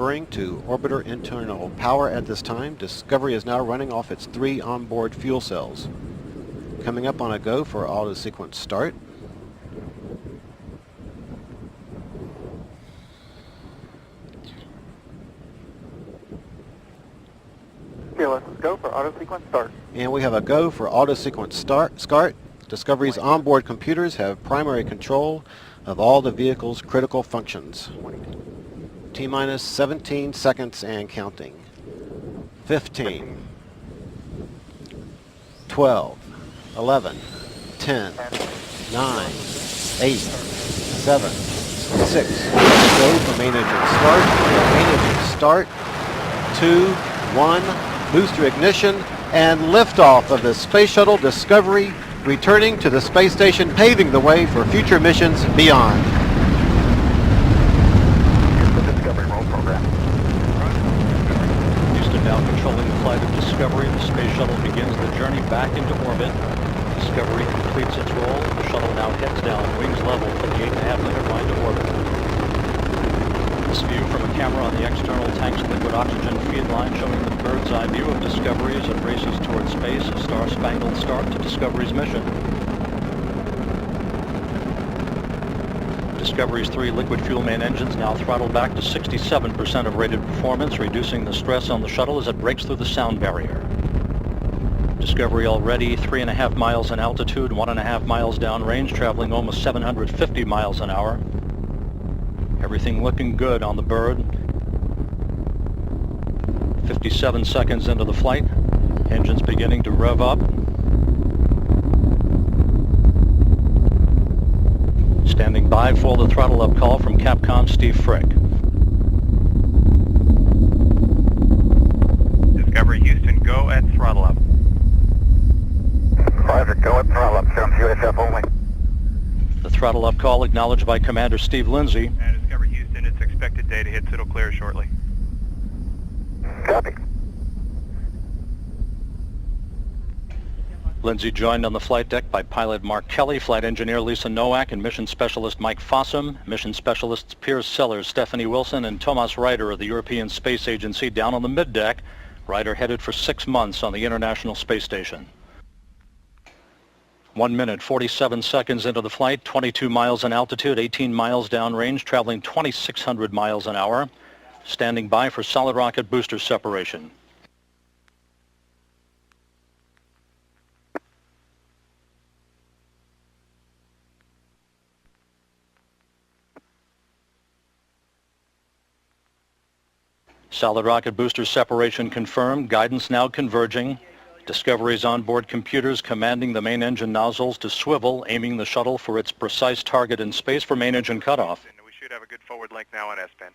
transferring to orbiter internal power at this time. Discovery is now running off its 3 onboard fuel cells. Coming up on a go for auto sequence start. Okay, let's go for auto sequence start. And we have a go for auto sequence start. Discovery's onboard computers have primary control of all the vehicle's critical functions. T-minus 17 seconds and counting. 15, 12, 11, 10, 9, 8, 7, 6. Go for main engine start. Main engine start. 2, 1. Booster ignition and liftoff of the Space Shuttle Discovery, returning to the space station, paving the way for future missions beyond. Here's the Discovery roll program. Houston now controlling the flight of Discovery. The Space Shuttle begins the journey back into orbit. Discovery completes its roll. The shuttle now heads down, wings level for the 8.5-minute ride to orbit. This view from a camera on the external tank's liquid oxygen feed line, showing the bird's eye view of Discovery as it races towards space, a star-spangled start to Discovery's mission. Discovery's 3 liquid fuel main engines now throttled back to 67% of rated performance, reducing the stress on the shuttle as it breaks through the sound barrier. Discovery already 3.5 miles in altitude, 1.5 miles downrange, traveling almost 750 miles an hour. Everything looking good on the bird. 57 seconds into the flight. Engines beginning to rev up. Standing by for the throttle up call from Capcom Steve Frick. Discovery Houston, go at throttle up. Roger, go at throttle up. Sounds USF only. The throttle up call acknowledged by Commander Steve Lindsay. Discovery Houston, its expected data hits, it'll clear shortly. Copy. Lindsay joined on the flight deck by pilot Mark Kelly, flight engineer Lisa Nowak, and mission specialist Mike Fossum. Mission specialists Piers Sellers, Stephanie Wilson, and Thomas Ryder of the European Space Agency down on the middeck. Ryder headed for 6 months on the International Space Station. 1 minute, 47 seconds into the flight, 22 miles in altitude, 18 miles downrange, traveling 2,600 miles an hour. Standing by for solid rocket booster separation. Solid rocket booster separation confirmed, guidance now converging. Discovery's onboard computers commanding the main engine nozzles to swivel, aiming the shuttle for its precise target in space for main engine cutoff. We should have a good forward link now on S-band.